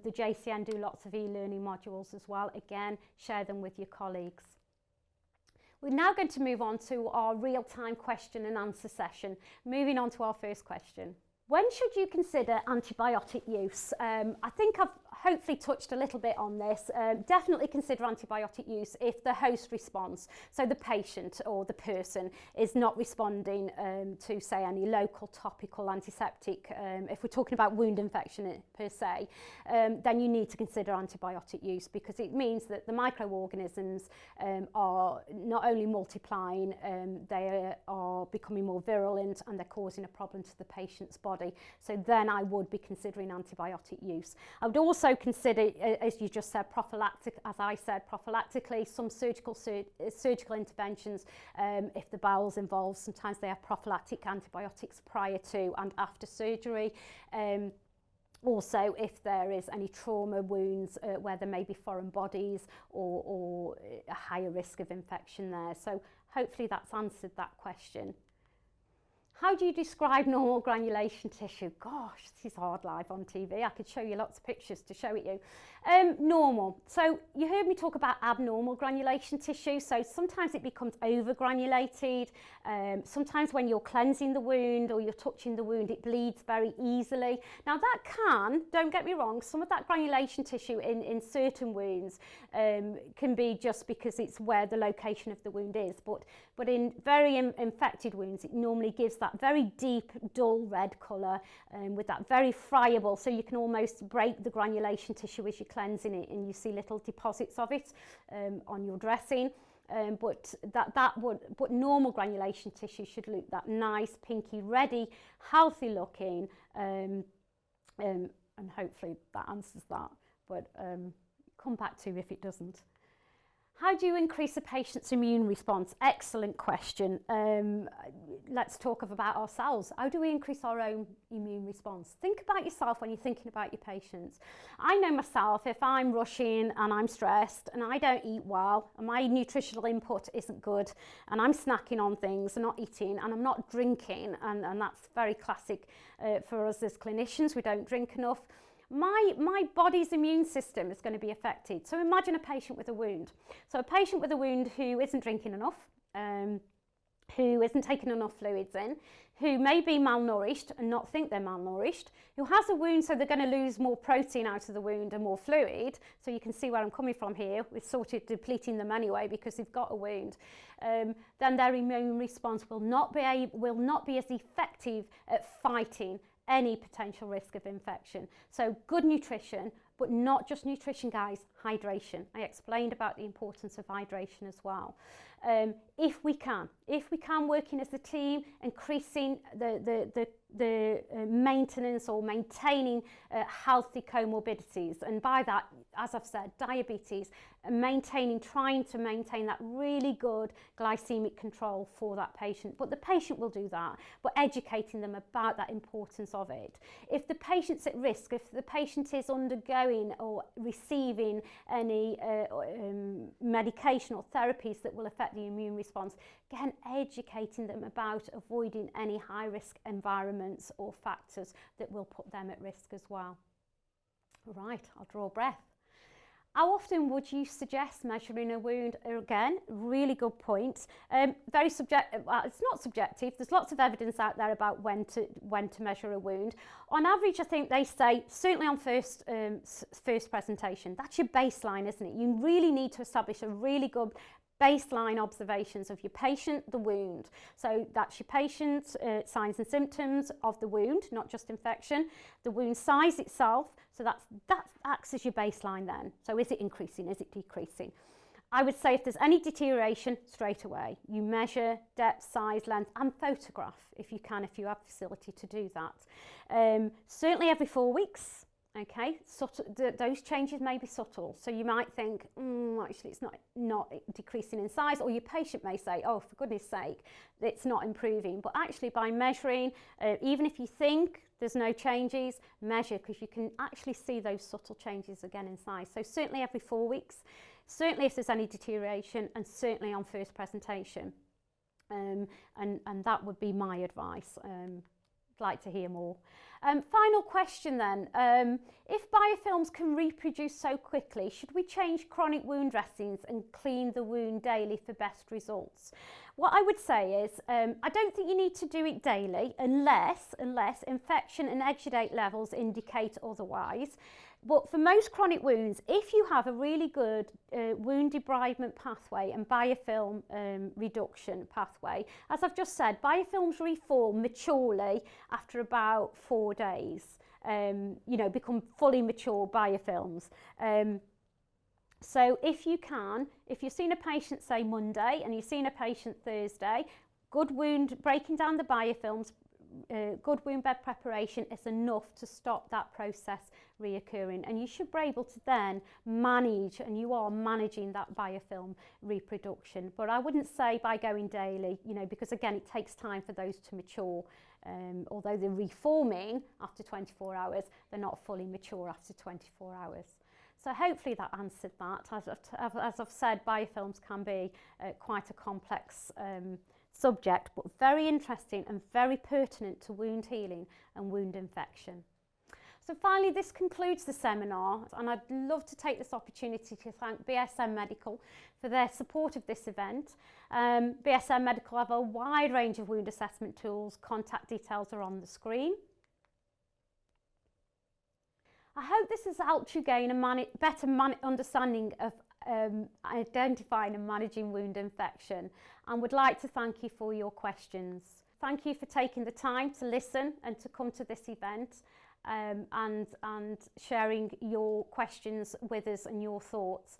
The JCN do lots of e-learning modules as well. Again, share them with your colleagues. We're now going to move on to our real-time question and answer session. Moving on to our first question. When should you consider antibiotic use? I think I've hopefully touched a little bit on this. Definitely consider antibiotic use if the host responds. So the patient or the person is not responding to, say, any local topical antiseptic. If we're talking about wound infection per se, then you need to consider antibiotic use, because it means that the microorganisms are not only multiplying, they are becoming more virulent and they're causing a problem to the patient's body. So then I would be considering antibiotic use. I would also consider, as you just said, as I said, prophylactically, some surgical interventions. If the bowel's involved, sometimes they have prophylactic antibiotics prior to and after surgery. Also, if there is any trauma wounds where there may be foreign bodies or a higher risk of infection there. So hopefully that's answered that question. How do you describe normal granulation tissue? Gosh, this is hard live on TV. I could show you lots of pictures to show it you. Normal. So you heard me talk about abnormal granulation tissue. So sometimes it becomes over-granulated. Sometimes when you're cleansing the wound or you're touching the wound, it bleeds very easily. Now that can, don't get me wrong, some of that granulation tissue in certain wounds can be just because it's where the location of the wound is. But in very infected wounds, it normally gives that very deep, dull red colour with that very friable, so you can almost break the granulation tissue as you're cleansing it and you see little deposits of it on your dressing. But normal granulation tissue should look that nice, pinky, ready, healthy looking, and hopefully that answers that. But come back to if it doesn't. How do you increase a patient's immune response? Excellent question. Let's talk about ourselves. How do we increase our own immune response? Think about yourself when you're thinking about your patients. I know myself, if I'm rushing and I'm stressed and I don't eat well and my nutritional input isn't good and I'm snacking on things and not eating and I'm not drinking, and that's very classic for us as clinicians, we don't drink enough. My body's immune system is going to be affected. So imagine a patient with a wound. So a patient with a wound who isn't drinking enough, who isn't taking enough fluids in, who may be malnourished and not think they're malnourished, who has a wound so they're going to lose more protein out of the wound and more fluid. So you can see where I'm coming from here. We're sort of depleting them anyway because they've got a wound. Then their immune response will not be as effective at fighting any potential risk of infection. So good nutrition, but not just nutrition, guys, hydration. I explained about the importance of hydration as well. If we can working as a team, increasing the maintenance or maintaining healthy comorbidities, and by that, as I've said, diabetes, trying to maintain that really good glycemic control for that patient. But the patient will do that, but educating them about that importance of it. If the patient's at risk, if the patient is undergoing or receiving any medication or therapies that will affect the immune response, again, educating them about avoiding any high-risk environments or factors that will put them at risk as well. Right, I'll draw breath. How often would you suggest measuring a wound? Again, really good point. Very subjective. Well, it's not subjective. There's lots of evidence out there about when to measure a wound. On average, I think they say certainly on first presentation. That's your baseline, isn't it? You really need to establish a really good baseline observations of your patient, the wound. So that's your patient's signs and symptoms of the wound, not just infection. The wound size itself, so that acts as your baseline then. So is it increasing, is it decreasing? I would say if there's any deterioration, straight away. You measure depth, size, length, and photograph if you can, if you have facility to do that. Certainly every 4 weeks. Okay, those changes may be subtle. So you might think, actually it's not decreasing in size, or your patient may say, oh, for goodness sake, it's not improving. But actually by measuring, even if you think there's no changes, measure, because you can actually see those subtle changes again in size. So certainly every 4 weeks, certainly if there's any deterioration, and certainly on first presentation. And that would be my advice. Like to hear more. Final question then, if biofilms can reproduce so quickly, should we change chronic wound dressings and clean the wound daily for best results? What I would say is, I don't think you need to do it daily unless infection and exudate levels indicate otherwise. But for most chronic wounds, if you have a really good wound debridement pathway and biofilm reduction pathway, as I've just said, biofilms reform maturely after about 4 days, become fully mature biofilms. So if you've seen a patient, say Monday, and you've seen a patient Thursday, good wound, breaking down the biofilms, good wound bed preparation is enough to stop that process reoccurring, and you should be able to then manage, and you are managing that biofilm reproduction. But I wouldn't say by going daily, because again it takes time for those to mature. Although they're reforming after 24 hours, they're not fully mature after 24 hours. So hopefully that answered that. As I've said, biofilms can be quite a complex subject, but very interesting and very pertinent to wound healing and wound infection. So finally, this concludes the seminar, and I'd love to take this opportunity to thank BSM Medical for their support of this event. BSM Medical have a wide range of wound assessment tools. Contact details are on the screen. I hope this has helped you gain a better understanding of identifying and managing wound infection, and would like to thank you for your questions. Thank you for taking the time to listen and to come to this event, and sharing your questions with us and your thoughts.